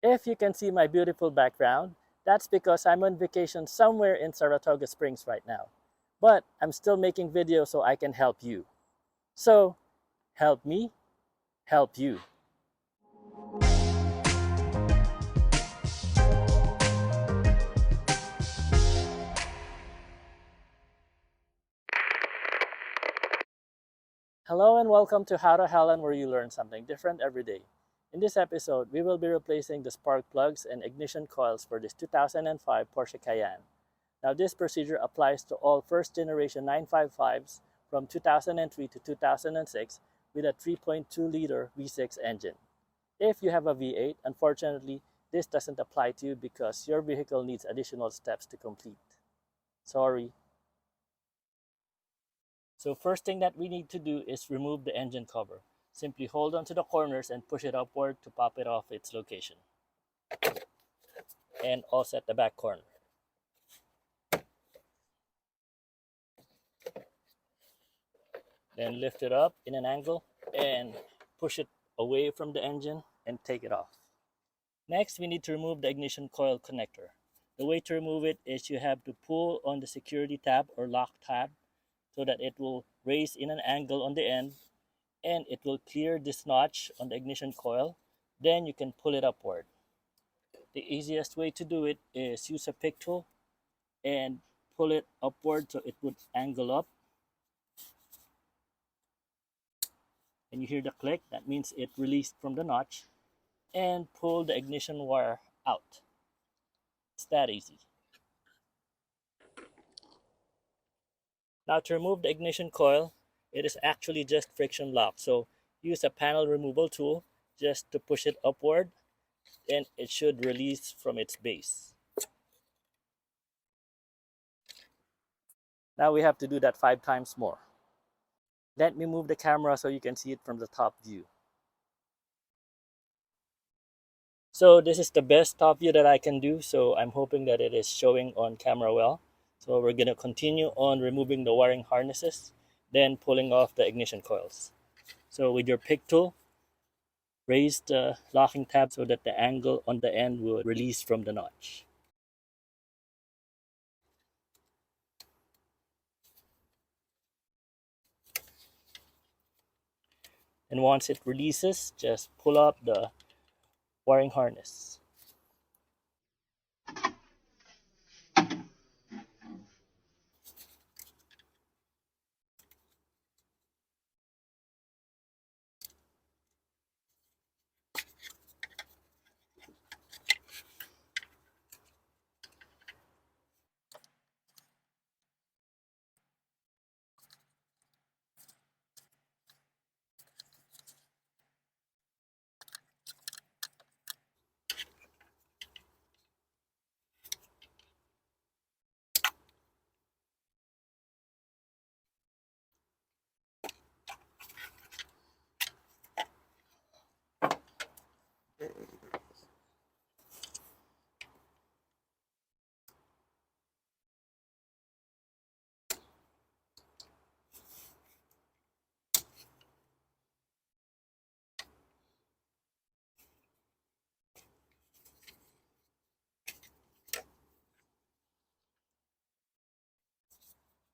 If you can see my beautiful background, that's because I'm on vacation somewhere in Saratoga Springs right now. But I'm still making videos so I can help you. So, help me, help you. Hello and welcome to How to Helen, where you learn something different every day. In this episode, we will be replacing the spark plugs and ignition coils for this 2005 Porsche Cayenne. Now, this procedure applies to all first generation 955s from 2003 to 2006 with a 3.2-liter V6 engine. If you have a V8, unfortunately, this doesn't apply to you because your vehicle needs additional steps to complete. Sorry. So first thing that we need to do is remove the engine cover. Simply hold on to the corners and push it upward to pop it off its location. And offset the back corner. Then lift it up in an angle and push it away from the engine and take it off. Next, we need to remove the ignition coil connector. The way to remove it is you have to pull on the security tab or lock tab so that it will raise in an angle on the end and it will clear this notch on the ignition coil. Then you can pull it upward. The easiest way to do it is use a pick tool and pull it upward so it would angle up. And you hear the click, that means it released from the notch, and pull the ignition wire out. It's that easy. Now to remove the ignition coil, it is actually just friction lock. So use a panel removal tool just to push it upward and it should release from its base. Now we have to do that 5 times more. Let me move the camera so you can see it from the top view. So this is the best top view that I can do, so I'm hoping that it is showing on camera well. So we're going to continue on removing the wiring harnesses, then pulling off the ignition coils. So with your pick tool, raise the locking tab so that the angle on the end will release from the notch. And once it releases, just pull up the wiring harness.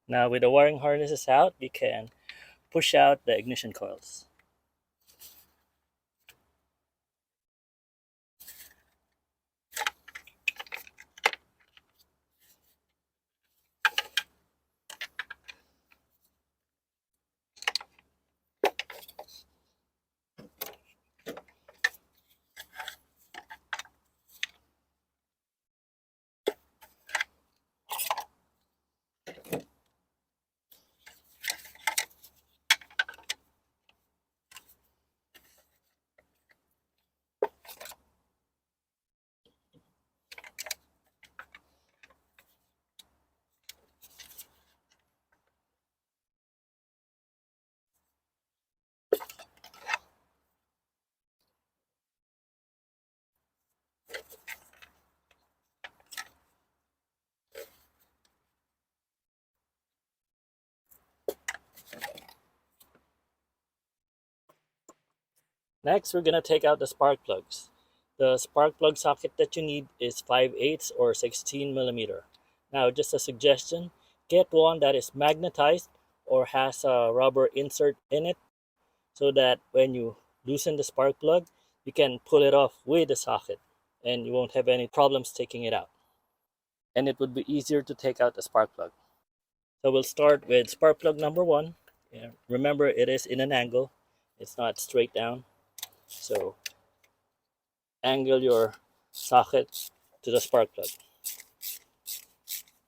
Now with the wiring harnesses out, we can push out the ignition coils. Next, we're going to take out the spark plugs. The spark plug socket that you need is 5/8 or 16 millimeter. Now, just a suggestion, get one that is magnetized or has a rubber insert in it so that when you loosen the spark plug, you can pull it off with the socket and you won't have any problems taking it out. And it would be easier to take out the spark plug. So we'll start with spark plug number one. Yeah, remember, it is in an angle, it's not straight down. So angle your socket to the spark plug.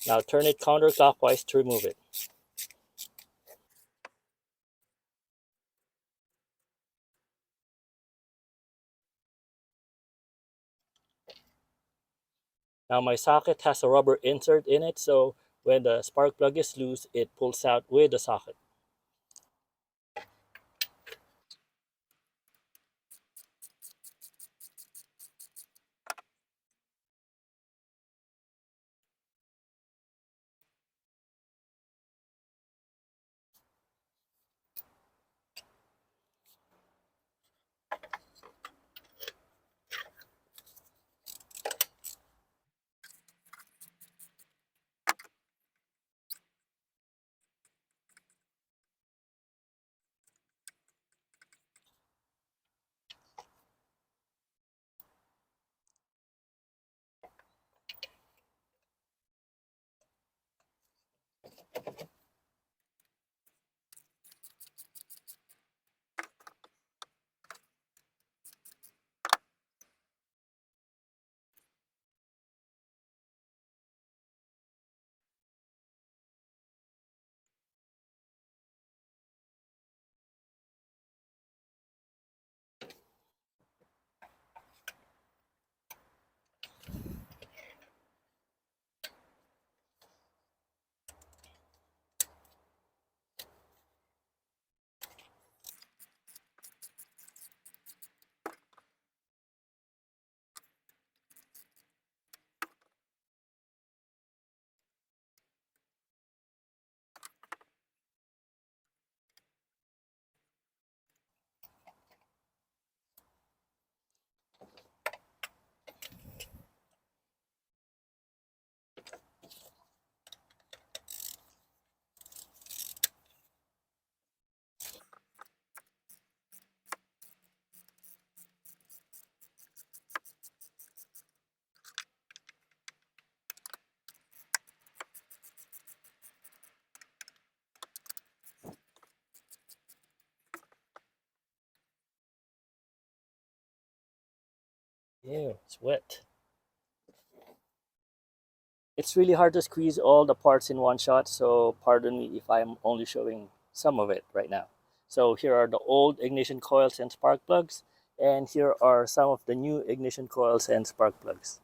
Now turn it counterclockwise to remove it. Now my socket has a rubber insert in it, so when the spark plug is loose, it pulls out with the socket. Ew, it's wet. It's really hard to squeeze all the parts in one shot, so pardon me if I'm only showing some of it right now. So here are the old ignition coils and spark plugs, and here are some of the new ignition coils and spark plugs.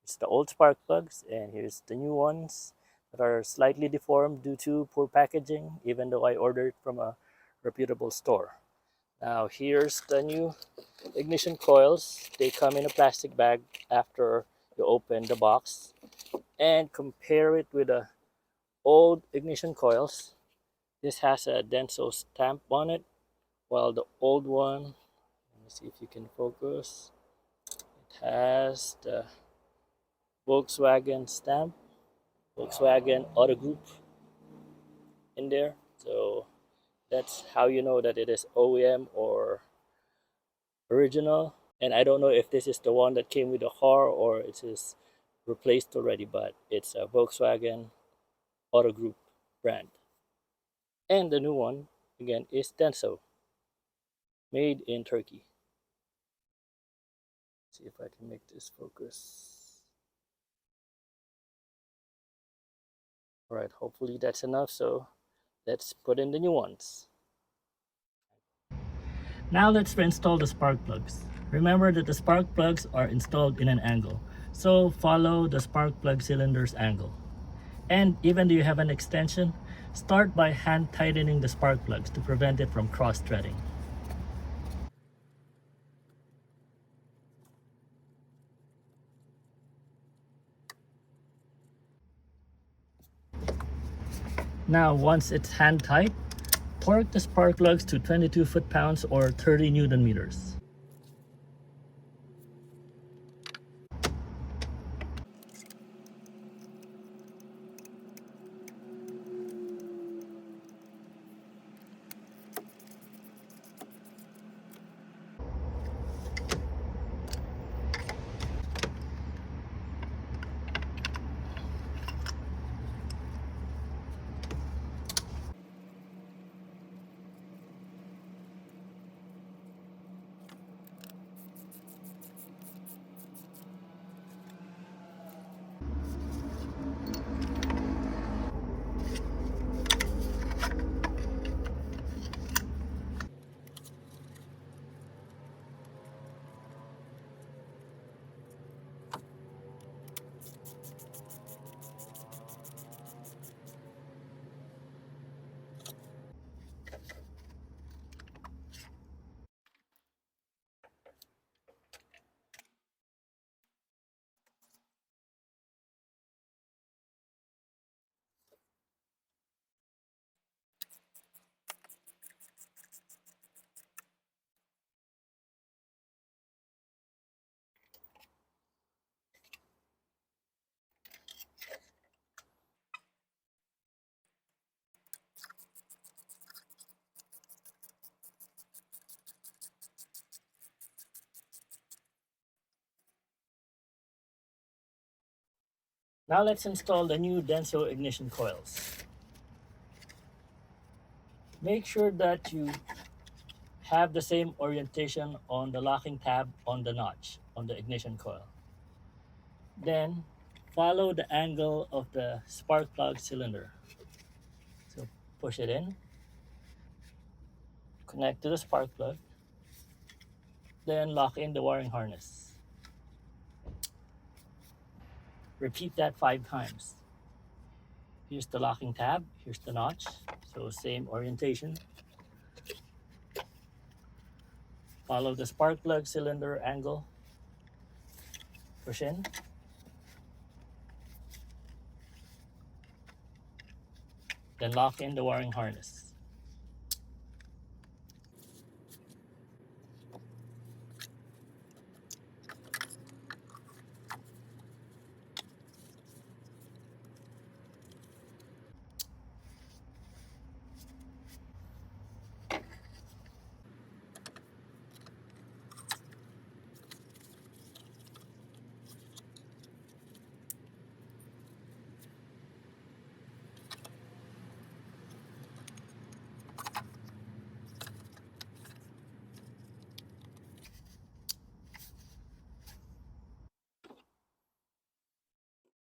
It's the old spark plugs, and here's the new ones that are slightly deformed due to poor packaging, even though I ordered from a reputable store. Now here's the new ignition coils. They come in a plastic bag after you open the box, and compare it with the old ignition coils. This has a Denso stamp on it, while the old one, let me see if you can focus, it has the Volkswagen stamp, Volkswagen Auto Group in there. So that's how you know that it is OEM or original. And I don't know if this is the one that came with the car or it is replaced already, but it's a Volkswagen Auto Group brand. And the new one, again, is Denso, made in Turkey. Let's see if I can make this focus. All right, hopefully that's enough. So let's put in the new ones. Now let's reinstall the spark plugs. Remember that the spark plugs are installed in an angle, so follow the spark plug cylinder's angle. And even though you have an extension, start by hand tightening the spark plugs to prevent it from cross-threading. Now once it's hand tight, torque the spark plugs to 22 foot-pounds or 30 Newton meters. Now let's install the new Denso ignition coils. Make sure that you have the same orientation on the locking tab on the notch on the ignition coil. Then follow the angle of the spark plug cylinder. So push it in, connect to the spark plug, then lock in the wiring harness. Repeat that 5 times. Here's the locking tab, here's the notch, so same orientation. Follow the spark plug cylinder angle, push in, then lock in the wiring harness.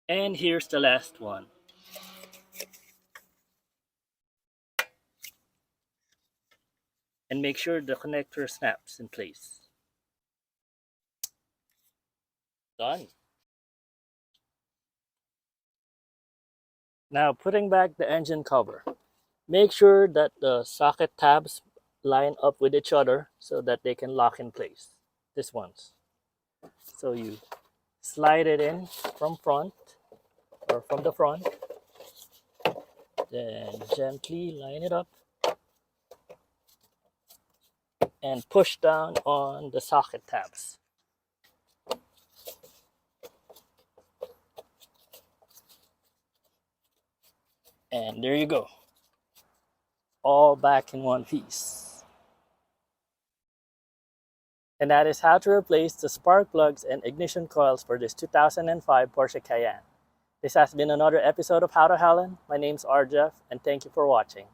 And here's the last one. And make sure the connector snaps in place. Done. Now putting back the engine cover. Make sure that the socket tabs line up with each other so that they can lock in place. This one's. So you slide it in from front or from the front. Then gently line it up and push down on the socket tabs. And there you go. All back in one piece. And that is how to replace the spark plugs and ignition coils for this 2005 Porsche Cayenne. This has been another episode of How to Helen. My name's RJeff, and thank you for watching.